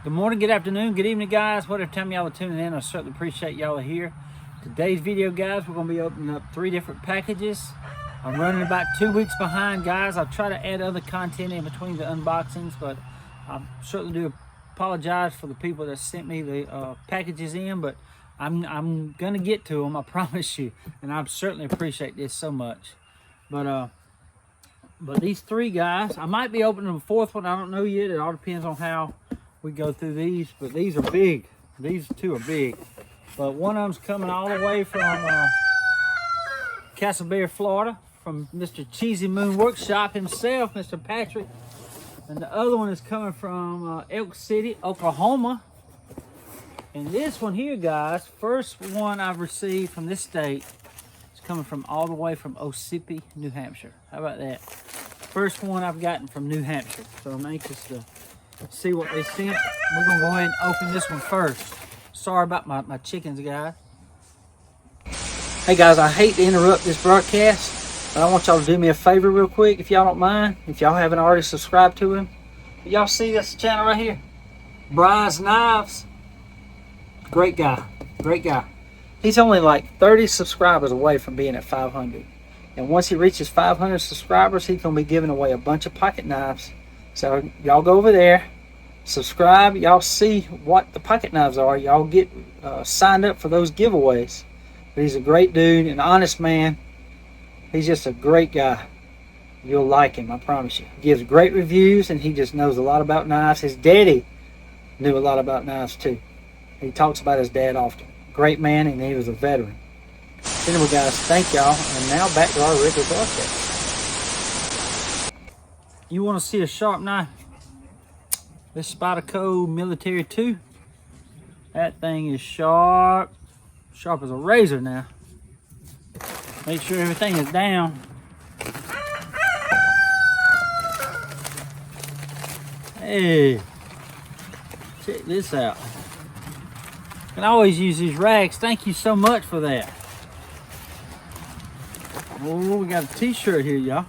Good morning, good afternoon, good evening, guys. Whatever time y'all are tuning in, I certainly appreciate y'all are here. Today's video, guys, we're going to be opening up 3 different packages. I'm running about 2 weeks behind, guys. I'll try to add other content in between the unboxings, but I certainly do apologize for the people that sent me the packages in, but I'm going to get to them, I promise you. And I certainly appreciate this so much. But these 3 guys, I might be opening the 4th one. I don't know yet. It all depends on how we go through these, but these are big. These 2 are big. But one of them's coming all the way from Castleberry, Florida, from Mr. Cheesy Moon Workshop himself, Mr. Patrick. And the other one is coming from Elk City, Oklahoma. And this one here, guys, first one I've received from this state, is coming from all the way from Ossipee, New Hampshire. How about that? First one I've gotten from New Hampshire. So I'm anxious to see what they sent. We're gonna go ahead and open this one first. Sorry about my chickens, guys. Hey guys, I hate to interrupt this broadcast, but I want y'all to do me a favor real quick, if y'all don't mind. If y'all haven't already subscribed to him. Y'all see this channel right here? Gerber Knives. Great guy, great guy. He's only like 30 subscribers away from being at 500. And once he reaches 500 subscribers, he's gonna be giving away a bunch of pocket knives. So y'all go over there, subscribe, y'all see what the pocket knives are. Y'all get signed up for those giveaways. But he's a great dude, an honest man. He's just a great guy. You'll like him, I promise you. He gives great reviews, and he just knows a lot about knives. His daddy knew a lot about knives too. He talks about his dad often. Great man, and he was a veteran. Anyway, guys, thank y'all. And now back to our regular broadcast. You want to see a sharp knife? This Spyderco Military 2. That thing is sharp. Sharp as a razor now. Make sure everything is down. Hey, check this out. Can always use these rags. Thank you so much for that. Oh, we got a t-shirt here, y'all.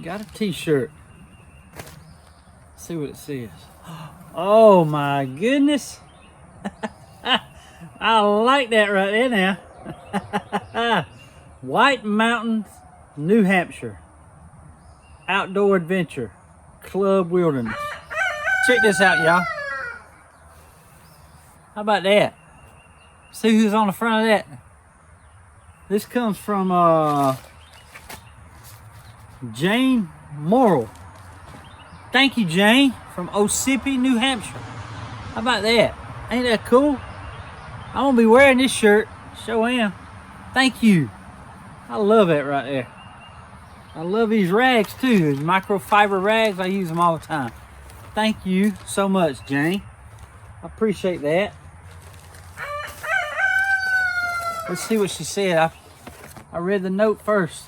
Got a t-shirt. See what it says. Oh my goodness. I like that right there now. White Mountains, New Hampshire. Outdoor Adventure Club Wilderness. Check this out, y'all. How about that? See who's on the front of that? This comes from Jane Morrill. Thank you, Jane, from Ossipee, New Hampshire. How about that? Ain't that cool? I'm gonna be wearing this shirt. Sure am. Thank you. I love that right there. I love these rags too. These microfiber rags. I use them all the time. Thank you so much, Jane. I appreciate that. Let's see what she said. I read the note first.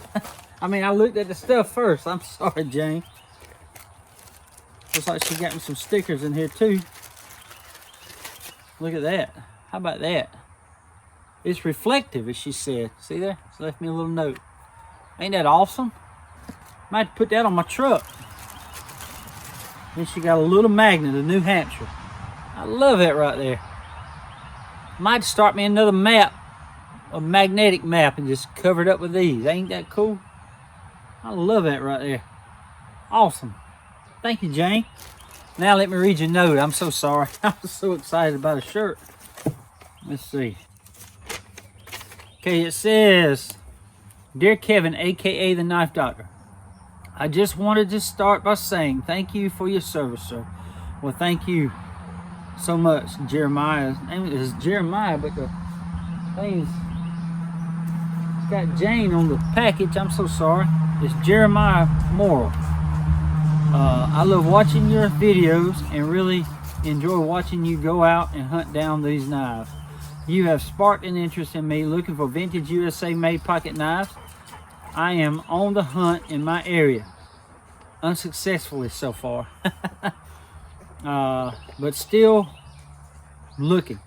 I mean, I looked at the stuff first. I'm sorry, Jane. Looks like she got me some stickers in here too. Look at that. How about that? It's reflective, as she said. See there? She left me a little note. Ain't that awesome? Might put that on my truck. Then she got a little magnet of New Hampshire. I love that right there. Might start me another map, a magnetic map, and just cover it up with these. Ain't that cool? I love that right there. Awesome. Thank you, Jane. Now let me read your note. I'm so sorry. I was so excited about a shirt. Let's see. Okay, it says, Dear Kevin, aka the Knife Doctor, I just wanted to start by saying thank you for your service, sir. Well, thank you so much, Jeremiah. His name is Jeremiah, but the thing's got Jane on the package. I'm so sorry. It's Jeremiah Morrill. I love watching your videos and really enjoy watching you go out and hunt down these knives. You have sparked an interest in me looking for vintage USA made pocket knives. I am on the hunt in my area. Unsuccessfully so far. But still looking.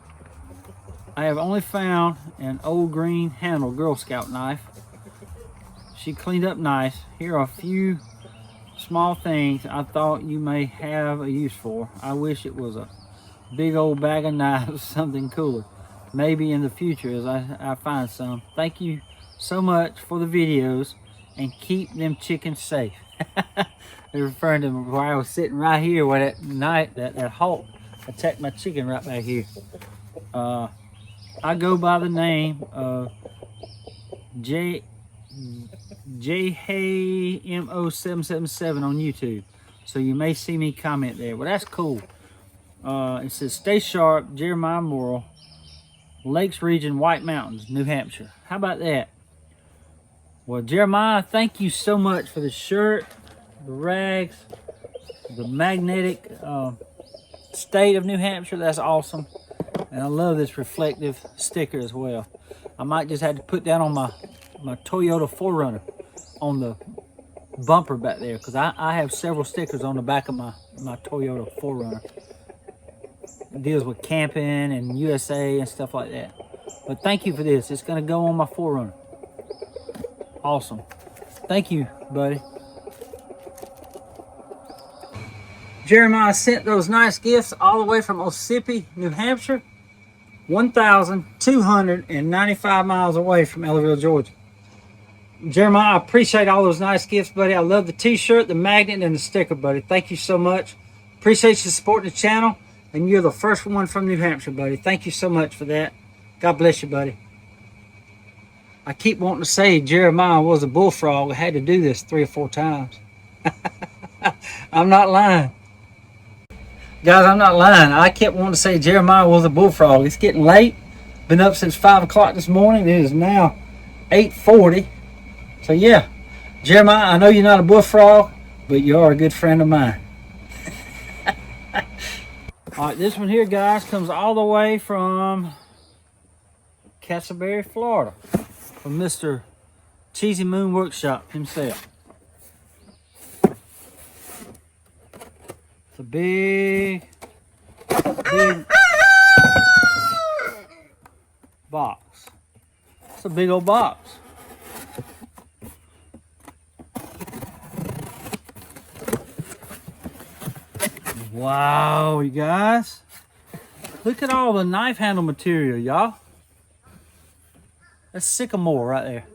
I have only found an old green handle Girl Scout knife. She cleaned up nice. Here are a few small things I thought you may have a use for. I wish it was a big old bag of knives, something cooler. Maybe in the future as I find some. Thank you so much for the videos, and keep them chickens safe. They're referring to where I was sitting right here where that night, that hawk attacked my chicken right back here. I go by the name of JHayMO777 on YouTube. So you may see me comment there. Well, that's cool. It says, stay sharp, Jeremiah Morrill, Lakes Region, White Mountains, New Hampshire. How about that? Well, Jeremiah, thank you so much for the shirt, the rags, the magnetic state of New Hampshire. That's awesome. And I love this reflective sticker as well. I might just have to put that on my Toyota 4Runner on the bumper back there, because I have several stickers on the back of my Toyota 4Runner. It deals with camping and USA and stuff like that. But thank you for this. It's going to go on my 4Runner. Awesome. Thank you, buddy. Jeremiah sent those nice gifts all the way from Ossipee, New Hampshire, 1,295 miles away from Ellerville, Georgia. Jeremiah, I appreciate all those nice gifts, buddy. I love the t-shirt, the magnet, and the sticker, buddy. Thank you so much. Appreciate you supporting the channel, and you're the first one from New Hampshire, buddy. Thank you so much for that. God bless you, buddy. I keep wanting to say Jeremiah was a bullfrog. I had to do this 3 or 4 times. I'm not lying. Guys, I'm not lying. I kept wanting to say Jeremiah was a bullfrog. It's getting late. Been up since 5 o'clock this morning. It is now 8:40. So yeah, Jeremiah, I know you're not a bullfrog, but you are a good friend of mine. All right, this one here, guys, comes all the way from Castleberry, Florida, from Mr. Cheesy Moon Workshop himself. It's a big box. It's a big old box. Wow, you guys. Look at all the knife handle material, y'all. That's sycamore right there.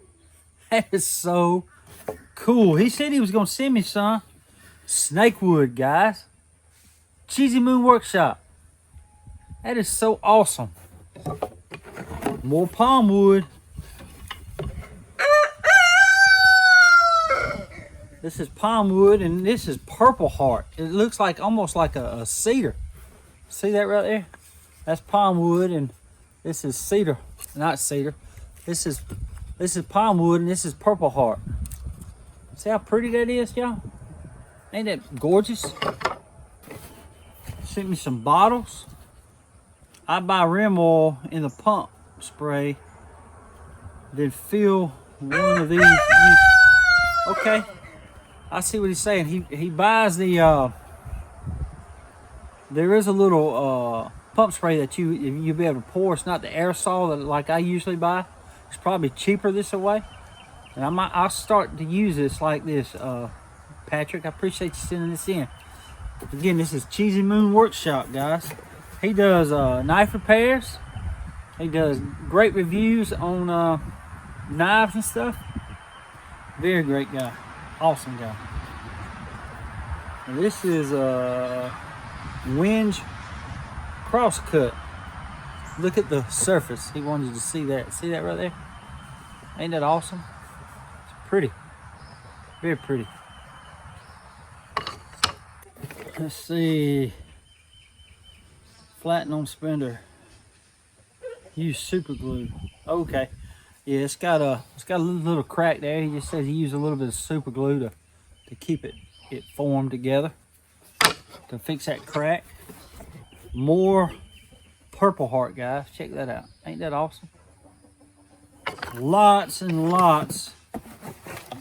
That is so cool. He said he was going to send me some snakewood, guys. Cheesy Moon Workshop. That is so awesome. More palm wood. This is palm wood, and this is purple heart. It looks like almost like a cedar. See that right there? That's palm wood, and this is cedar. Not cedar. This is palm wood, and this is purple heart. See how pretty that is, y'all? Ain't that gorgeous? Sent me some bottles. I buy rim oil in the pump spray, then fill one of these. Okay. I see what he's saying. He buys the there is a little pump spray that you'll be able to pour. It's not the aerosol that like I usually buy. It's probably cheaper this way. And I'll start to use this like this. Patrick, I appreciate you sending this in. Again, this is Cheesy Moon Workshop, guys. He does knife repairs. He does great reviews on knives and stuff. Very great guy. Awesome guy. And this is a Winge crosscut. Look at the surface. He wanted you to see that. See that right there? Ain't that awesome? It's pretty. Very pretty. Let's see. Flatten on spender. Use super glue. Okay. Yeah, it's got a little crack there. He just says he used a little bit of super glue to keep it formed together, to fix that crack. More purple heart, guys. Check that out. Ain't that awesome? Lots and lots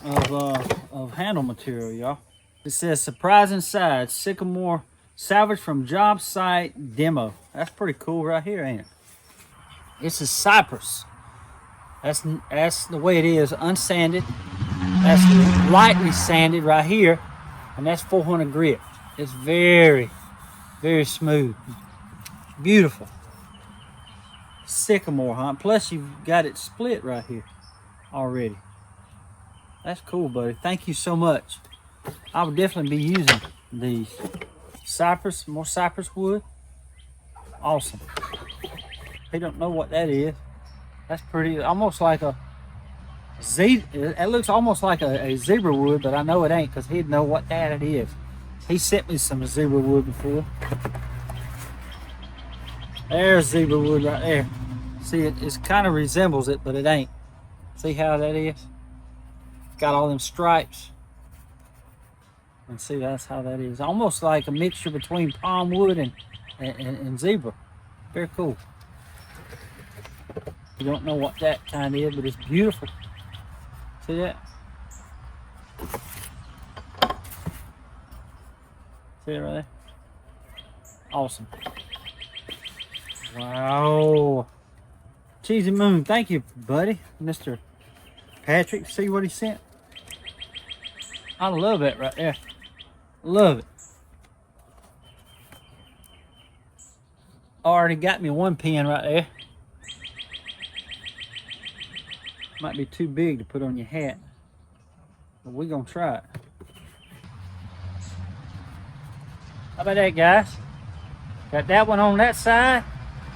of handle material, y'all. It says surprising side, sycamore salvage from job site demo. That's pretty cool right here, ain't it? This is cypress. That's the way it is, unsanded. That's lightly sanded right here. And that's 400 grit. It's very, very smooth. Beautiful. Sycamore, huh? Plus you've got it split right here already. That's cool, buddy. Thank you so much. I would definitely be using these. Cypress, more cypress wood. Awesome. He don't know what that is. That's pretty, almost like a it looks almost like a zebra wood, but I know it ain't because he'd know what that it is. He sent me some zebra wood before. There's zebra wood right there. See, it kind of resembles it, but it ain't. See how that is? Got all them stripes. And see, that's how that is. Almost like a mixture between palm wood and zebra. Very cool. You don't know what that kind is, but it's beautiful. See that? See it right there? Awesome. Wow. Cheesy Moon, thank you, buddy. Mr. Patrick, see what he sent? I love it right there. Love it. Already got me one pen right there. Might be too big to put on your hat, but we're gonna try it. How about that, guys? Got that one on that side,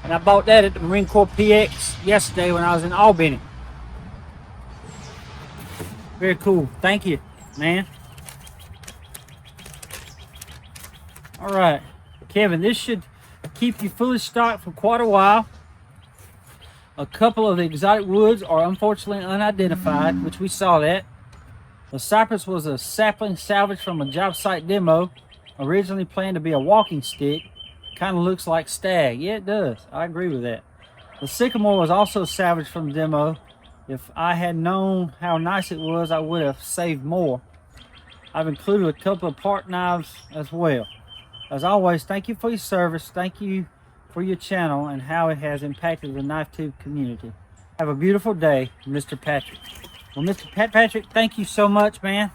and I bought that at the Marine Corps PX yesterday when I was in Albany. Very cool. Thank you, man. All right, Kevin, this should keep you fully stocked for quite a while. A couple of the exotic woods are unfortunately unidentified, which we saw that. The cypress was a sapling salvaged from a job site demo, originally planned to be a walking stick. Kind of looks like stag. Yeah, it does. I agree with that. The sycamore was also salvaged from the demo. If I had known how nice it was, I would have saved more. I've included a couple of part knives as well. As always, thank you for your service. Thank you for your channel and how it has impacted the knife tube community. Have a beautiful day, Mr. Patrick. Well, Mr. Patrick, thank you so much, man.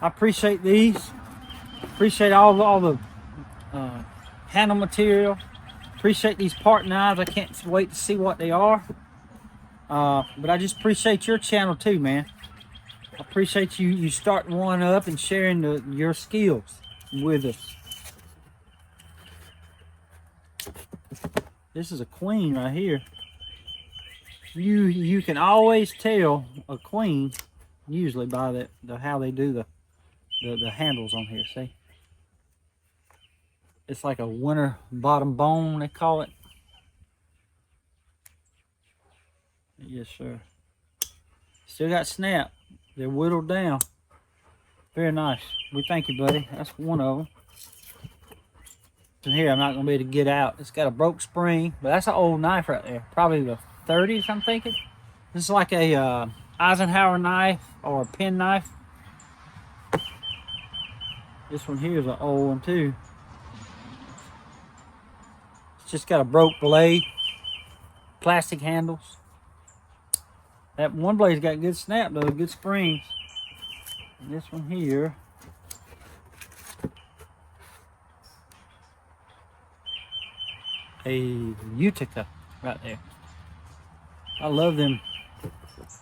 I appreciate these. Appreciate all the handle material. Appreciate these part knives. I can't wait to see what they are. But I just appreciate your channel too, man. I appreciate you starting one up and sharing your skills with us. This is a queen right here. You can always tell a queen usually by the how they do the handles on here. See, it's like a winter bottom bone, they call it. Yes, sir. Still got snap. They're whittled down. Very nice. We thank you, buddy. That's one of them. In here, I'm not going to be able to get out. It's got a broke spring, but that's an old knife right there. Probably the 30s, I'm thinking. This is like a Eisenhower knife or a pen knife. This one here is an old one too. It's just got a broke blade, plastic handles. That one blade's got good snap though, good springs. And this one here, a Utica right there. I love them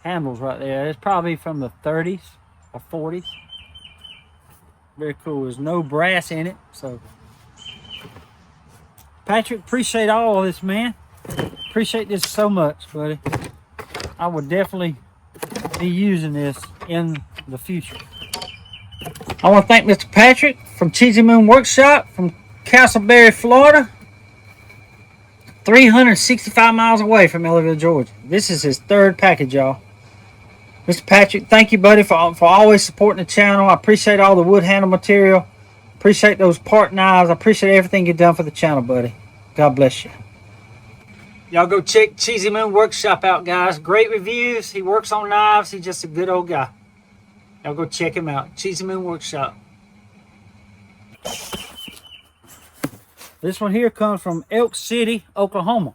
handles right there. It's probably from the 30s or 40s. Very cool. There's no brass in it, so Patrick, appreciate all of this, man. Appreciate this so much, buddy. I would definitely be using this in the future. I want to thank Mr. Patrick from Cheesy Moon Workshop from Castleberry, Florida. 365 miles away from Ellerville, Georgia. This is his third package, y'all. Mr. Patrick, thank you, buddy, for always supporting the channel. I appreciate all the wood handle material. Appreciate those part knives. I appreciate everything you've done for the channel, buddy. God bless you. Y'all go check Cheesy Moon Workshop out, guys. Great reviews. He works on knives. He's just a good old guy. Y'all go check him out. Cheesy Moon Workshop. This one here comes from Elk City, Oklahoma.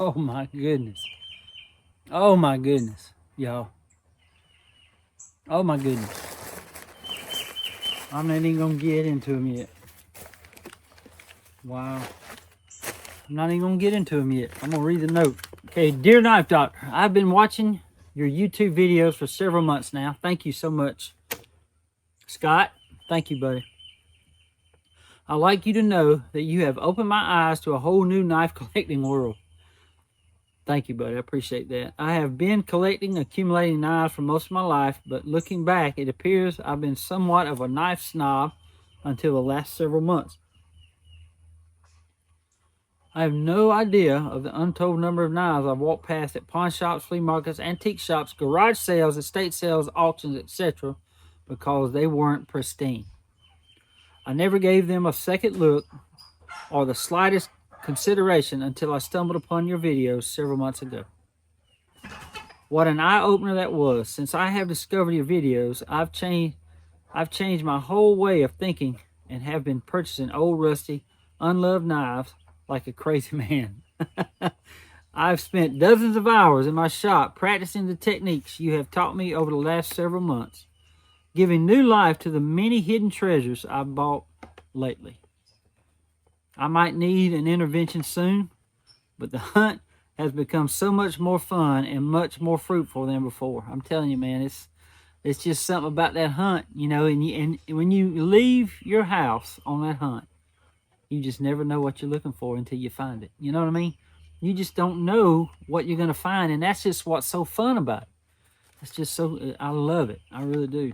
Oh my goodness. Oh my goodness, y'all. Oh my goodness. I'm not even gonna get into them yet. Wow. I'm not even gonna get into them yet. I'm gonna read the note. Okay, dear Knife Doctor, I've been watching your YouTube videos for several months now. Thank you so much. Scott, thank you, buddy. I'd like you to know that you have opened my eyes to a whole new knife collecting world. Thank you, buddy. I appreciate that. I have been accumulating knives for most of my life, but looking back, it appears I've been somewhat of a knife snob until the last several months. I have no idea of the untold number of knives I've walked past at pawn shops, flea markets, antique shops, garage sales, estate sales, auctions, etc. because they weren't pristine. I never gave them a second look or the slightest consideration until I stumbled upon your videos several months ago. What an eye-opener that was. Since I have discovered your videos, I've changed my whole way of thinking and have been purchasing old, rusty, unloved knives like a crazy man. I've spent dozens of hours in my shop practicing the techniques you have taught me over the last several months, giving new life to the many hidden treasures I've bought lately. I might need an intervention soon, but the hunt has become so much more fun and much more fruitful than before. I'm telling you, man, it's just something about that hunt, you know, and when you leave your house on that hunt, you just never know what you're looking for until you find it. You know what I mean? You just don't know what you're going to find, and that's just what's so fun about it. It's just so, I love it. I really do.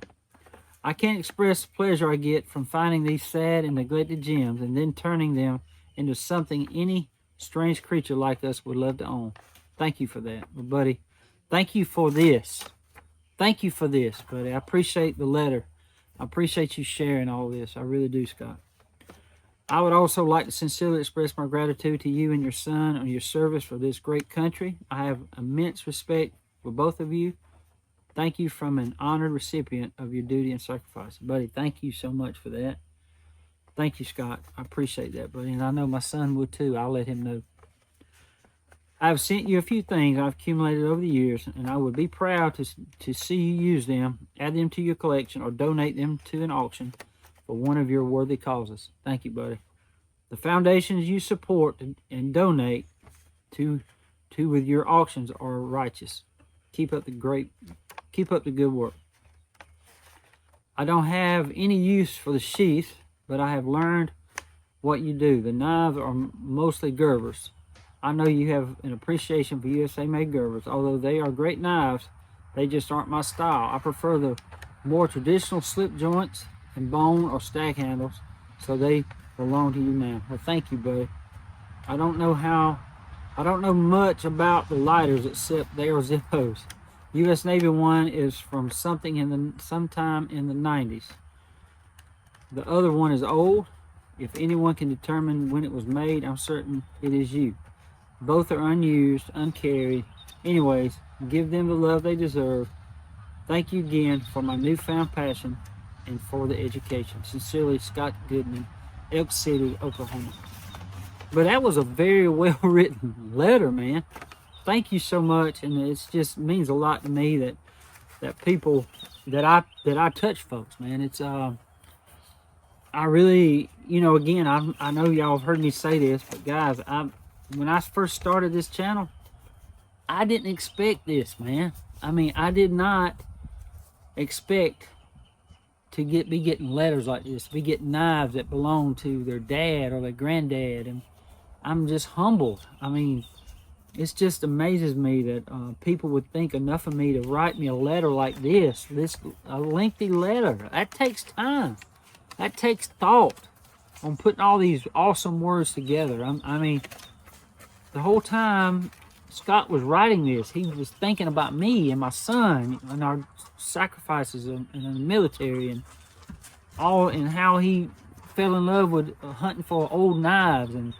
I can't express the pleasure I get from finding these sad and neglected gems and then turning them into something any strange creature like us would love to own. Thank you for that, buddy. Thank you for this. Thank you for this, buddy. I appreciate the letter. I appreciate you sharing all this. I really do, Scott. I would also like to sincerely express my gratitude to you and your son on your service for this great country. I have immense respect for both of you. Thank you from an honored recipient of your duty and sacrifice. Buddy, thank you so much for that. Thank you, Scott. I appreciate that, buddy. And I know my son would too. I'll let him know. I've sent you a few things I've accumulated over the years, and I would be proud to see you use them, add them to your collection, or donate them to an auction for one of your worthy causes. Thank you, buddy. The foundations you support and donate to with your auctions are righteous. Keep up the good work. I don't have any use for the sheath, but I have learned what you do. The knives are mostly Gerbers. I know you have an appreciation for USA-made Gerbers. Although they are great knives, they just aren't my style. I prefer the more traditional slip joints and bone or stack handles, so they belong to you now. Well, thank you, buddy. I don't know much about the lighters except they are Zippos. U.S. Navy one is from sometime in the 90s. The other one is old. If anyone can determine when it was made, I'm certain it is you. Both are unused, uncarried. Anyways, give them the love they deserve. Thank you again for my newfound passion and for the education. Sincerely, Scott Goodman, Elk City, Oklahoma. But that was a very well-written letter, man. Thank you so much, and it just means a lot to me that people that I touch, folks, man. It's I really, you know, again, I know y'all have heard me say this, but guys, when I first started this channel, I didn't expect this, man. I mean, I did not expect to be getting letters like this, to be getting knives that belong to their dad or their granddad, and I'm just humbled. I mean, it just amazes me that people would think enough of me to write me a letter like this, a lengthy letter. That takes time. That takes thought on putting all these awesome words together. I mean, the whole time Scott was writing this, he was thinking about me and my son and our sacrifices in the military and how he fell in love with hunting for old knives, and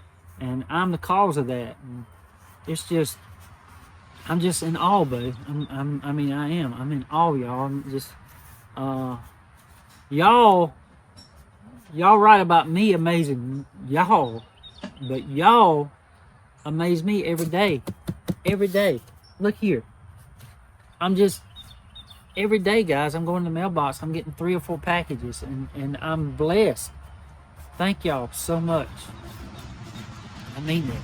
I'm the cause of that. And it's just, I'm just in awe, buddy. I mean, I am. I'm in awe, y'all. I'm just, y'all write about me amazing, y'all, but y'all amaze me every day. Every day. Look here. I'm just, every day, guys, I'm going to the mailbox. I'm getting 3 or 4 packages, and I'm blessed. Thank y'all so much. I mean that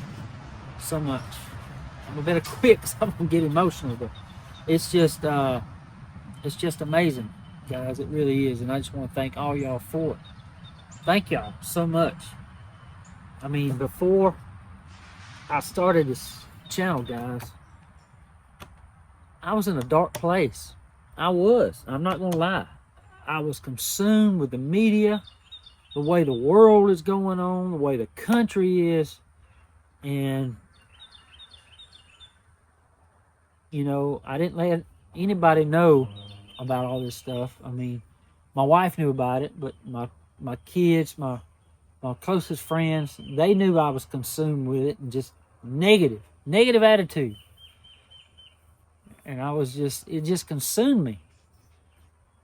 so much. I'm a bit quick because I'm going to get emotional, but it's just amazing, guys. It really is, and I just want to thank all y'all for it. Thank y'all so much. I mean, before I started this channel, guys, I was in a dark place. I was. I'm not going to lie. I was consumed with the media, the way the world is going on, the way the country is. And, you know, I didn't let anybody know about all this stuff. I mean, my wife knew about it, but my kids, my closest friends, they knew I was consumed with it, and just negative attitude. And I was just, it just consumed me.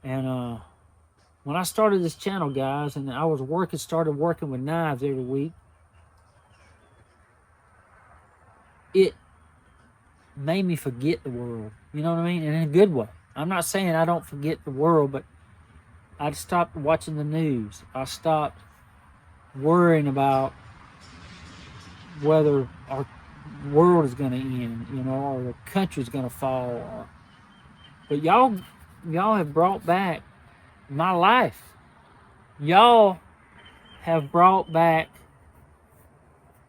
And when I started this channel, guys, and I was started working with knives every week, it made me forget the world. You know what I mean? And in a good way. I'm not saying I don't forget the world, but I stopped watching the news. I stopped worrying about whether our world is going to end, you know, or the country's going to fall. But y'all have brought back my life. Y'all have brought back,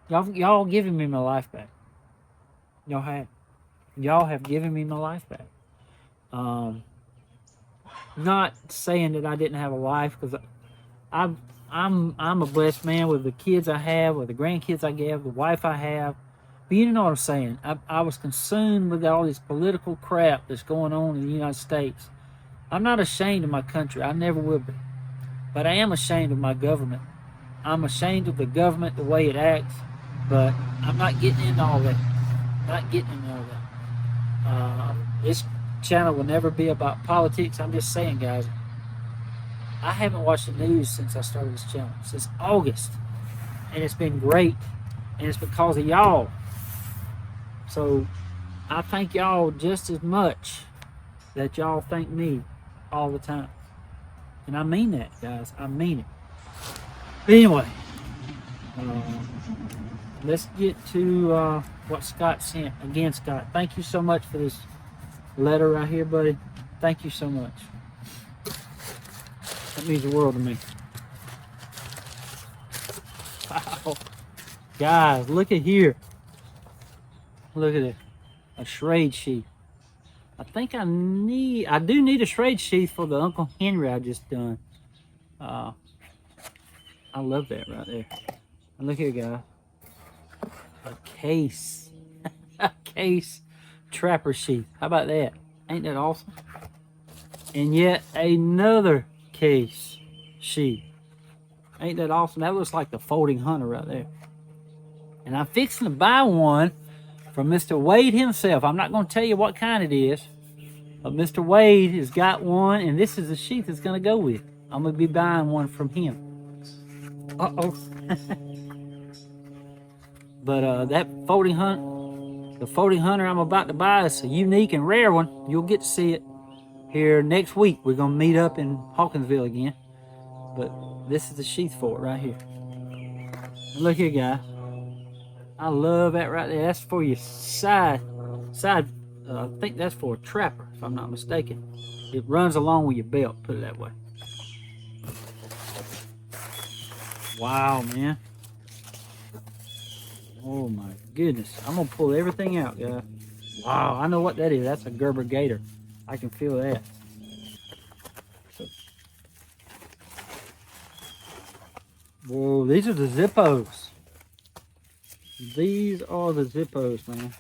y'all giving me my life back. Y'all have given me my life back. Not saying that I didn't have a life, because I'm a blessed man with the kids I have, with the grandkids I have, the wife I have. But you know what I'm saying. I was consumed with all this political crap that's going on in the United States. I'm not ashamed of my country. I never will be. But I am ashamed of my government. I'm ashamed of the government, the way it acts. But I'm not getting into all that. Not getting into all that. This channel will never be about politics. I'm just saying, guys, I haven't watched the news since I started this channel, since August. And it's been great. And it's because of y'all. So I thank y'all just as much that y'all thank me all the time. And I mean that, guys. I mean it. But anyway, let's get to what Scott sent. Again, Scott, thank you so much for this letter right here, buddy. Thank you so much. That means the world to me. Wow. Guys, look at here. Look at it. A shade sheath. I think I do need a shade sheath for the Uncle Henry I just done. I love that right there. And look here, guys. A case. A case trapper sheath. How about that? Ain't that awesome? And yet another case sheath. Ain't that awesome? That looks like the folding hunter right there. And I'm fixing to buy one from Mr. Wade himself. I'm not going to tell you what kind it is, but Mr. Wade has got one, and this is the sheath it's going to go with. I'm going to be buying one from him. Uh-oh. But that folding hunter I'm about to buy is a unique and rare one. You'll get to see it here next week. We're going to meet up in Hawkinsville again. But this is the sheath for it right here. And look here, guys. I love that right there. That's for your side. I think that's for a trapper, if I'm not mistaken. It runs along with your belt, put it that way. Wow, man. Oh my goodness. I'm gonna pull everything out, guys. Wow, I know what that is. That's a Gerber gator. I can feel that. So, whoa, these are the Zippos. These are the Zippos, man.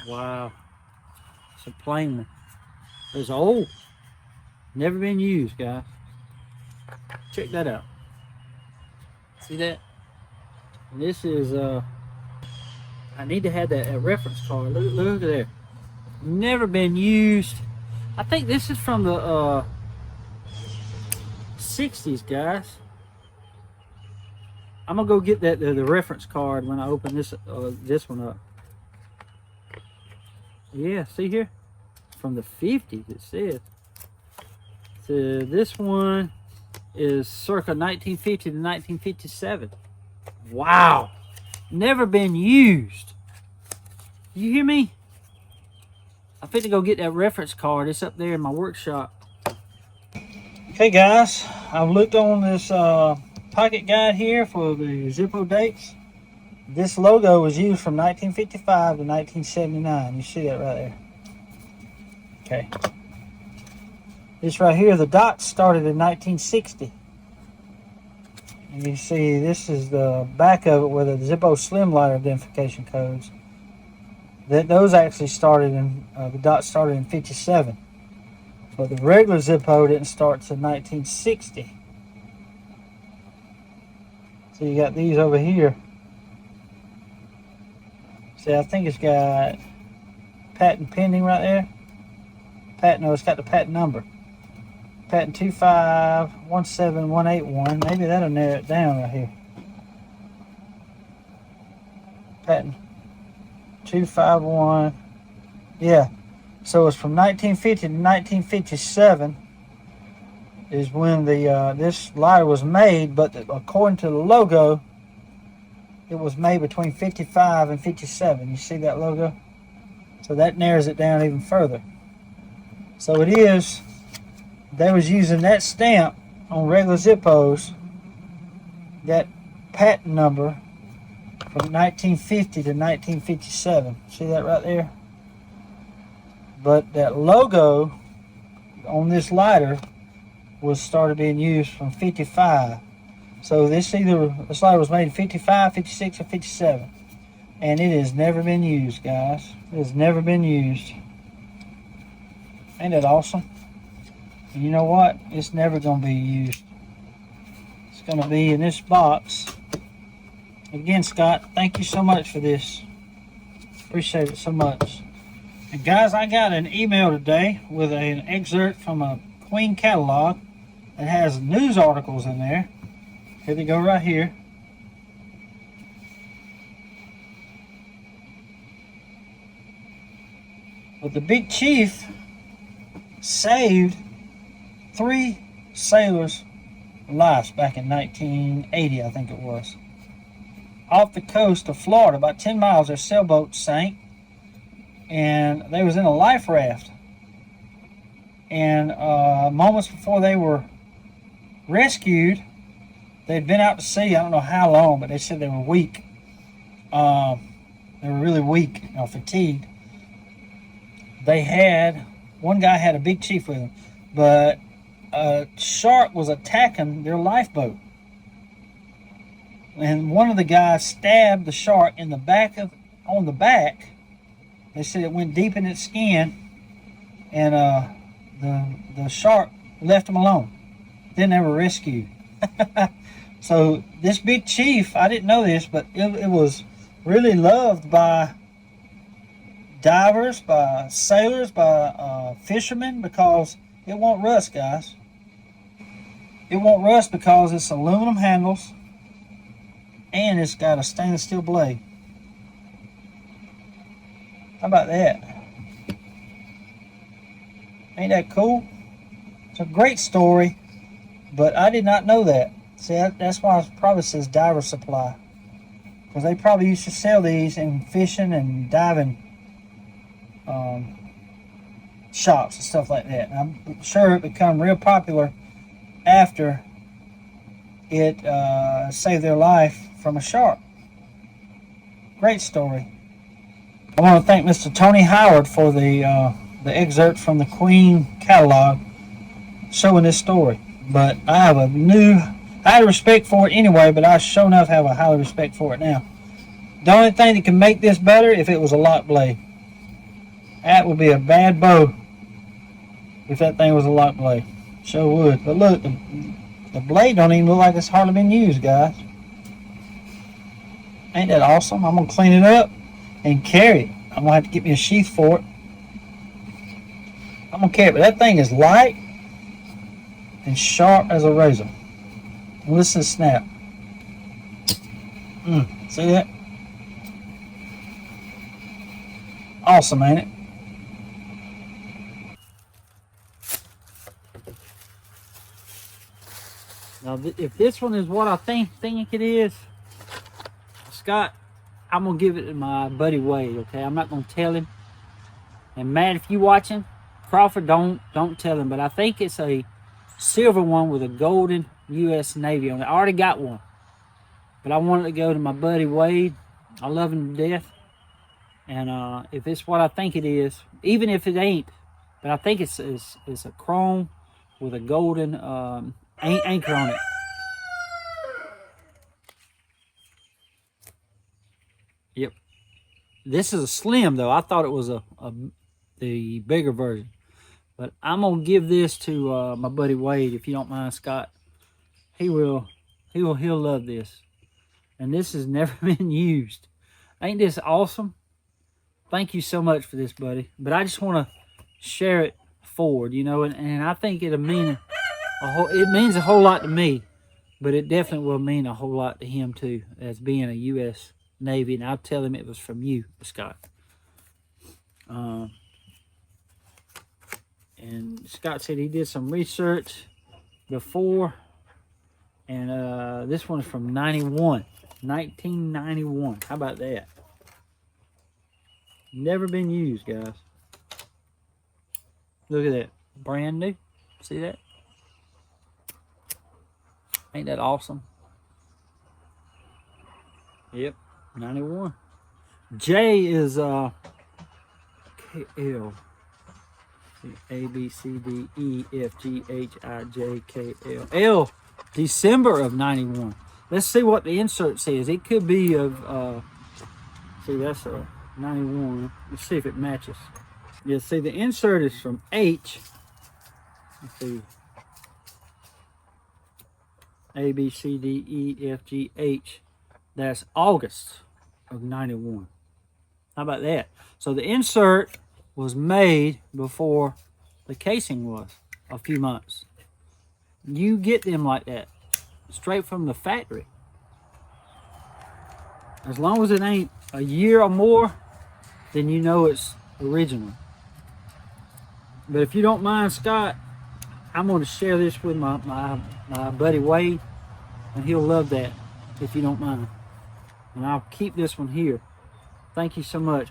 Wow. It's a plain one. It's old. Never been used, guys. Check that out. See that? And this is I need to have that reference card. Look at there. Never been used. I think this is from the 60s, guys. I'm gonna go get the reference card when I open this one up. Yeah, see here, from the 50s it says. So this one is circa 1950 to 1957. Wow, never been used. You hear me? I'm fit to go get that reference card. It's up there in my workshop. Okay, guys, I've looked on this pocket guide here for the Zippo dates. This logo was used from 1955 to 1979. You see that right there. Okay. This right here, the dots started in 1960. And you see this is the back of it with the Zippo Slim Lighter identification codes. Those actually started in, the dots started in 57. But the regular Zippo didn't start till 1960. So you got these over here. See, I think it's got patent pending right there. No, it's got the patent number. Patent 2517181. Maybe that'll narrow it down right here. Patent 251. Yeah. So it's from 1950 to 1957 is when the this lighter was made, but according to the logo, it was made between 55 and 57. You see that logo? So that narrows it down even further. So it is, they was using that stamp on regular Zippos, that patent number from 1950 to 1957. See that right there? But that logo on this lighter was started being used from 55. So this lighter was made in 55, 56, or 57. And it has never been used, guys. It has never been used. Ain't that awesome? And you know what? It's never going to be used. It's going to be in this box. Again, Scott, thank you so much for this. Appreciate it so much. And guys, I got an email today with an excerpt from a Queen catalog that has news articles in there. Here they go right here. But the Big Chief saved 3 sailors' lives back in 1980, I think it was. Off the coast of Florida, about 10 miles, their sailboat sank. And they was in a life raft. And moments before they were rescued, they'd been out to sea, I don't know how long, but they said they were weak. They were really weak, fatigued. One guy had a Big Chief with him, but a shark was attacking their lifeboat. And one of the guys stabbed the shark on the back. They said it went deep in its skin, and the shark left him alone. Then they were rescued. So this Big Chief, I didn't know this, but it was really loved by divers, by sailors, by fishermen, because it won't rust, guys. It won't rust because it's aluminum handles, and it's got a stainless steel blade. How about that? Ain't that cool? It's a great story, but I did not know that. See, that's why it probably says diver supply, because they probably used to sell these in fishing and diving shops and stuff like that. And I'm sure it became real popular after it saved their life from a shark. Great story. I want to thank Mr. Tony Howard for the excerpt from the Queen catalog showing this story. But I have I had respect for it anyway, but I sure enough have a high respect for it now. The only thing that can make this better if it was a lock blade. That would be a bad bow if that thing was a lock blade. Sure would. But look, the blade don't even look like it's hardly been used, guys. Ain't that awesome? I'm going to clean it up. And I'm going to put it and carry it. I'm gonna have to get me a sheath for it. I'm gonna carry it, but that thing is light and sharp as a razor. Listen to snap. See that? Awesome, ain't it? Now, if this one is what I think it is, Scott, I'm gonna give it to my buddy Wade. Okay, I'm not gonna tell him. And Matt, if you watching, Crawford, don't tell him. But I think it's a silver one with a golden U.S. Navy on it. I already got one, but I wanted to go to my buddy Wade. I love him to death. And if it's what I think it is, even if it ain't, but I think it's a chrome with a golden anchor on it. Yep. This is a slim though. I thought it was the bigger version, but I'm gonna give this to my buddy Wade, if you don't mind, Scott. He'll love this, and this has never been used. Ain't this awesome? Thank you so much for this, buddy. But I just want to share it forward, you know, and I think it'll mean it means a whole lot to me, but it definitely will mean a whole lot to him too, as being a U.S. Navy. And I'll tell him it was from you, Scott. And Scott said he did some research before, and this one's from 1991. How about that? Never been used, guys. Look at that. Brand new. See that? Ain't that awesome? Yep. 91. J is KL. A, B, C, D, E, F, G, H, I, J, K, L. L, December of 91. Let's see what the insert says. It could be of, see, that's a 91. Let's see if it matches. Yeah, see, the insert is from H. Let's see. A, B, C, D, E, F, G, H. That's August of 91. How about that? So the insert was made before the casing was, a few months. You get them like that, straight from the factory. As long as it ain't a year or more, then you know it's original. But if you don't mind, Scott, I'm going to share this with my buddy Wade, and he'll love that, if you don't mind. And I'll keep this one here. Thank you so much.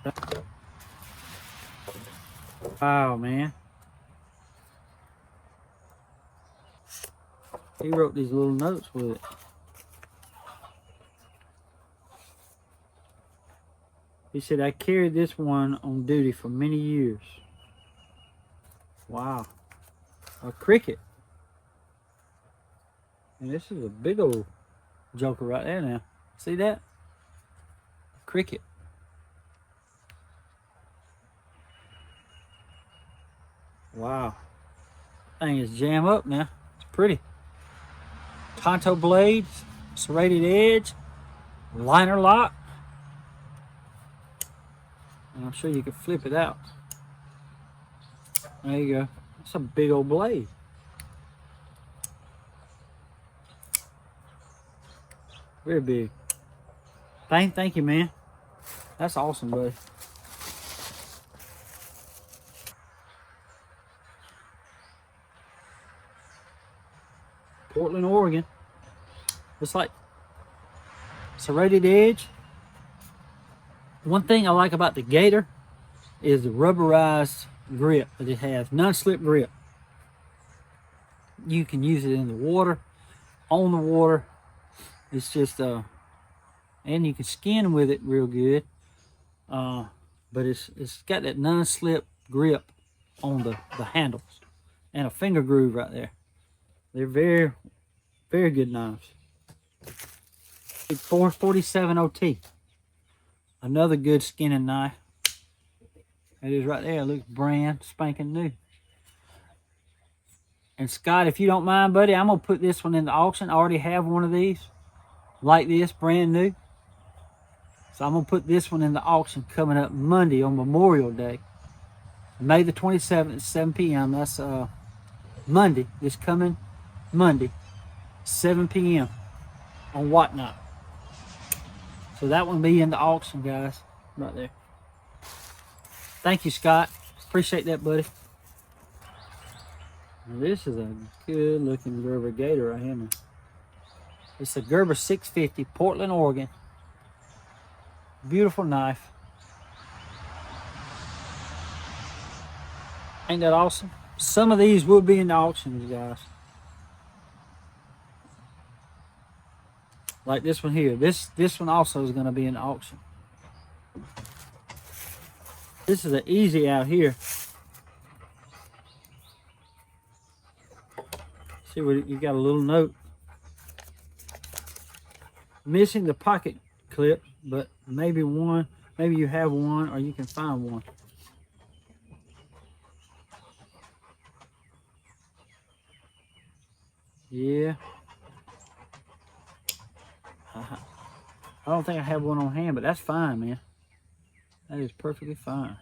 Wow, man. He wrote these little notes with it. He said, I carried this one on duty for many years. Wow. A cricket. And this is a big old joker right there now. See that? Cricket. Wow. Thing is jam up now. It's pretty. Tonto blades, serrated edge, liner lock. And I'm sure you can flip it out. There you go. That's a big old blade. Very big. Thank you, man. That's awesome, buddy. Portland, Oregon. Looks like serrated edge. One thing I like about the Gator is the rubberized grip that it has. Non-slip grip. You can use it in the water, on the water. It's just, and you can skin with it real good. But it's got that non-slip grip on the handles. And a finger groove right there. They're very, very good knives. 447 OT. Another good skinning knife. It is right there. It looks brand spanking new. And Scott, if you don't mind, buddy, I'm going to put this one in the auction. I already have one of these. Like this, brand new. So I'm going to put this one in the auction coming up Monday on Memorial Day. May the 27th at 7 p.m. That's Monday, this coming Monday, 7 p.m. on Whatnot. So that one will be in the auction, guys, right there. Thank you, Scott. Appreciate that, buddy. Now, this is a good looking Gerber gator right here, man. It's a Gerber 650, Portland, Oregon. Beautiful knife. Ain't that awesome? Some of these will be in the auctions, guys. Like this one here. This one also is going to be in the auction. This is an easy out here. See what you got, a little note. Missing the pocket clip, but maybe you have one, or you can find one. Yeah. I don't think I have one on hand, but that's fine, man. That is perfectly fine.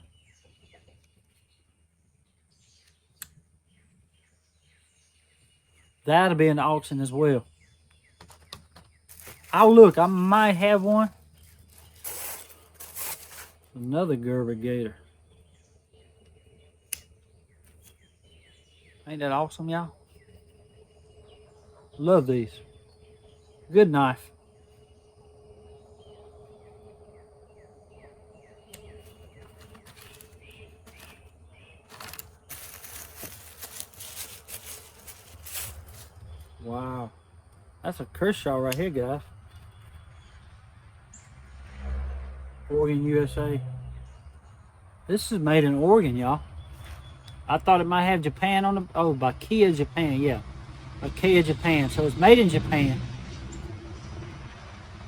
That'll be in the auction as well. I'll look. I might have one. Another Gerber gator. Ain't that awesome, y'all? Love these. Good knife. Wow. That's a Kershaw right here, guys. Oregon, USA. This is made in Oregon, y'all. I thought it might have Japan on the... Oh, by Kia Japan, yeah. By Kia Japan. So it's made in Japan.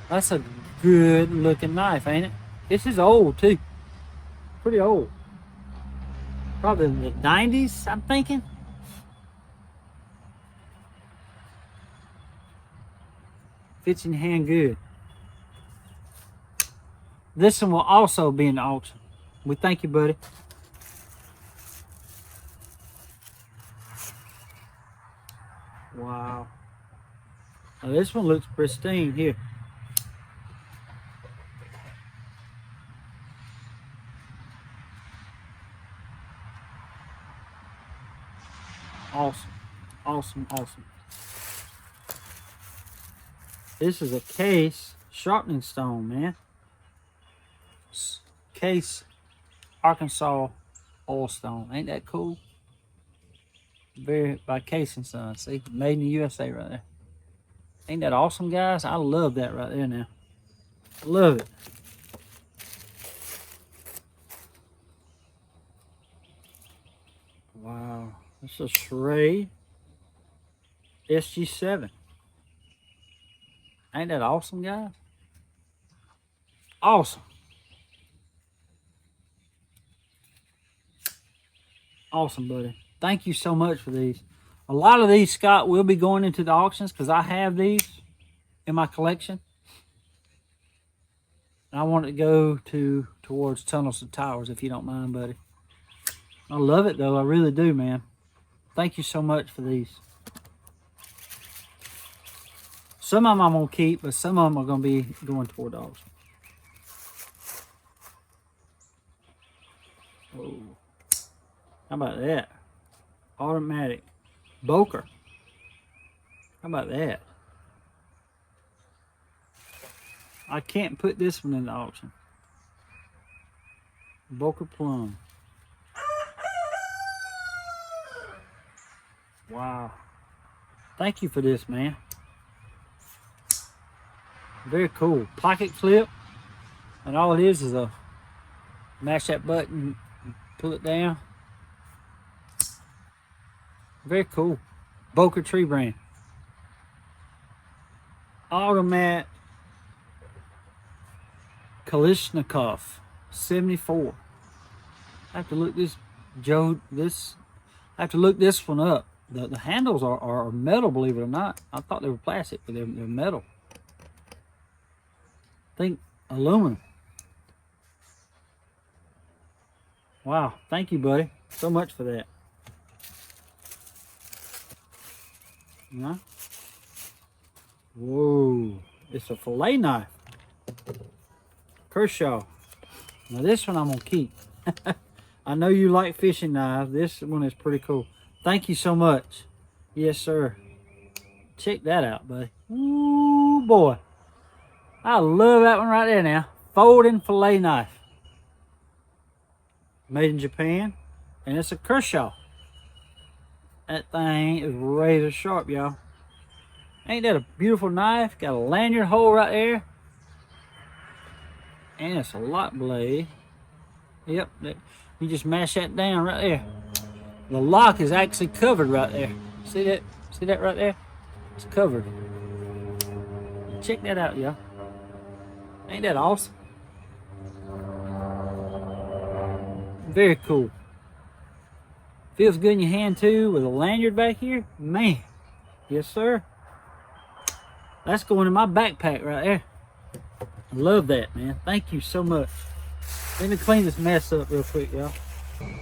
That's a good looking knife, ain't it? This is old, too. Pretty old. Probably in the 90s, I'm thinking. Fits in your hand good. This one will also be in the auction. We thank you, buddy. Wow. Now this one looks pristine here. Awesome. Awesome, awesome. This is a Case sharpening stone, man. Case Arkansas oil stone. Ain't that cool? Very by Case and Son. See, made in the USA right there. Ain't that awesome, guys? I love that right there now. Love it. Wow. This is a Schrade SG7. Ain't that awesome, guys? Awesome. Awesome, buddy. Thank you so much for these. A lot of these, Scott, will be going into the auctions because I have these in my collection. And I want it to go towards Tunnels to Towers, if you don't mind, buddy. I love it, though. I really do, man. Thank you so much for these. Some of them I'm going to keep, but some of them are going to be going toward the auction. Oh. How about that? Automatic. Boker. How about that? I can't put this one in the auction. Boker Plum. Wow. Thank you for this, man. Very cool. Pocket clip. And all it is a mash that button, pull it down. Very cool. Boker Tree brand. Automat Kalishnikov 74. I have to look this I have to look this one up. The handles are metal, believe it or not. I thought they were plastic, but they're metal. I think aluminum. Wow, thank you, buddy, so much for that. Yeah. Whoa, it's a fillet knife. Kershaw. Now this one I'm gonna keep. I know you like fishing knives. This one is pretty cool. Thank you so much. Yes, sir. Check that out, buddy. Ooh, boy. I love that one right there now. Folding fillet knife. Made in Japan. And it's a Kershaw. That thing is razor sharp, y'all. Ain't that a beautiful knife? Got a lanyard hole right there. And it's a lock blade. Yep. You just mash that down right there. The lock is actually covered right there. See that? See that right there? It's covered. Check that out, y'all. Ain't that awesome? Very cool. Feels good in your hand too with a lanyard back here. Man. Yes, sir. That's going in my backpack right there. I love that, man. Thank you so much. Let me clean this mess up real quick, y'all.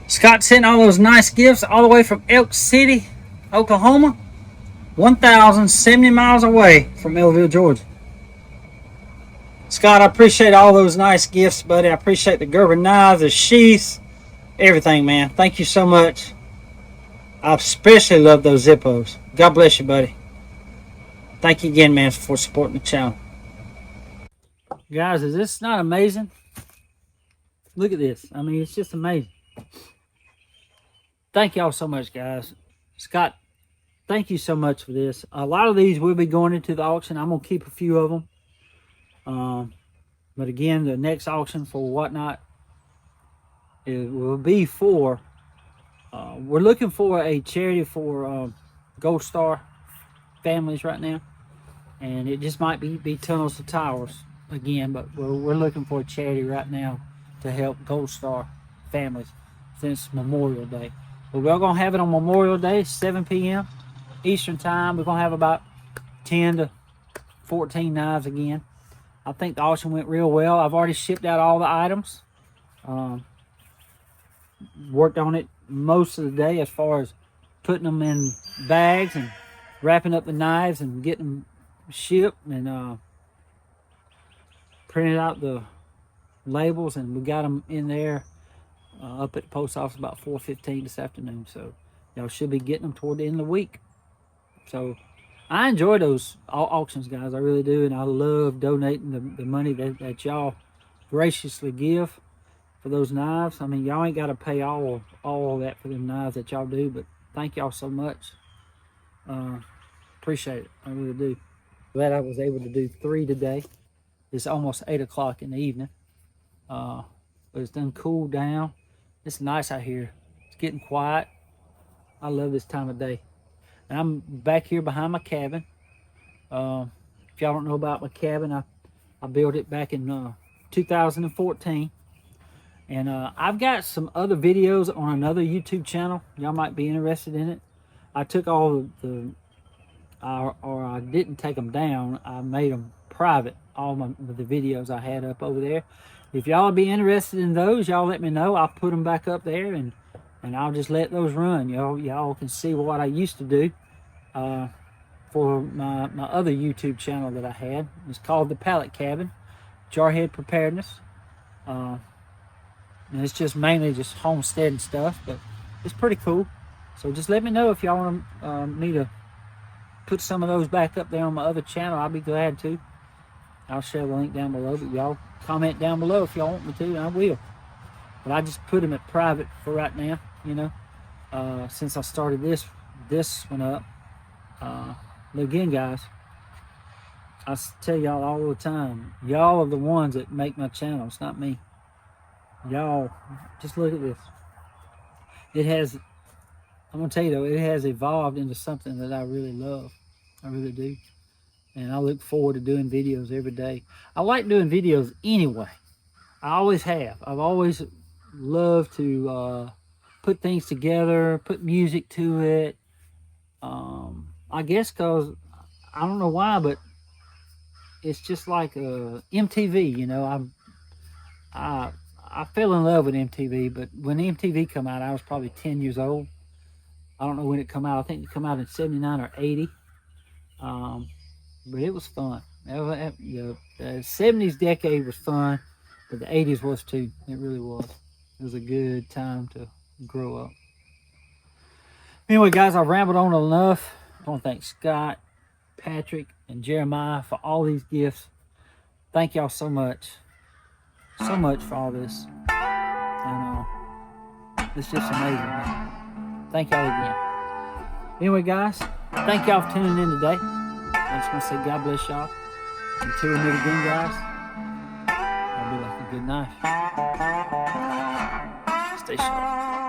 Scott sent all those nice gifts all the way from Elk City, Oklahoma. 1,070 miles away from Melville, Georgia. Scott, I appreciate all those nice gifts, buddy. I appreciate the Gerber knives, the sheaths, everything, man. Thank you so much. I especially love those Zippos. God bless you, buddy. Thank you again, man, for supporting the channel. Guys, is this not amazing? Look at this. I mean, it's just amazing. Thank y'all so much, guys. Scott, thank you so much for this. A lot of these will be going into the auction. I'm going to keep a few of them. But again, the next auction for whatnot, it will be for, we're looking for a charity for Gold Star families right now. And it just might be Tunnels to Towers again, but we're looking for a charity right now to help Gold Star families since Memorial Day. But we're going to have it on Memorial Day, 7 p.m. Eastern Time. We're going to have about 10 to 14 knives again. I think the auction went real well. I've already shipped out all the items. Worked on it most of the day as far as putting them in bags and wrapping up the knives and getting them shipped and printed out the labels, and we got them in there up at the post office about 4:15 this afternoon. So y'all should be getting them toward the end of the week. So I enjoy those auctions, guys. I really do, and I love donating the money that y'all graciously give for those knives. I mean, y'all ain't got to pay all that for them knives that y'all do, but thank y'all so much. Appreciate it. I really do. Glad I was able to do 3 today. It's almost 8 o'clock in the evening. But it's done cooled down. It's nice out here. It's getting quiet. I love this time of day. And I'm back here behind my cabin. If y'all don't know about my cabin, I built it back in 2014. And I've got some other videos on another YouTube channel. Y'all might be interested in it. I took all or I didn't take them down. I made them private, all the videos I had up over there. If y'all be interested in those, y'all let me know. I'll put them back up there, and I'll just let those run. Y'all can see what I used to do for my other YouTube channel that I had. It's called The Pallet Cabin, Jarhead Preparedness. And it's just mainly just homesteading stuff, but it's pretty cool. So just let me know if y'all want me to put some of those back up there on my other channel. I'll be glad to. I'll share the link down below, but y'all comment down below if y'all want me to, and I will. But I just put them at private for right now, you know, since I started this one up. But again, guys, I tell y'all all the time, y'all are the ones that make my channel. It's not me. Y'all, just look at this. It has, I'm going to tell you though, it has evolved into something that I really love. I really do. And I look forward to doing videos every day. I like doing videos anyway. I always have. I've always loved to put things together, put music to it. I guess because, I don't know why, but it's just like MTV, you know. I I fell in love with MTV, but when MTV come out, I was probably 10 years old. I don't know when it come out. I think it come out in 79 or 80. But it was fun. The 70s decade was fun, but the 80s was too. It really was. It was a good time to grow up. Anyway, guys, I've rambled on enough. I want to thank Scott, Patrick, and Jeremiah for all these gifts. Thank y'all so much. So much for all this. And it's just amazing, man. Thank y'all again. Anyway, guys, thank y'all for tuning in today. I just want to say God bless y'all. Until we meet again, guys, I'll be like a good knife. Stay sharp.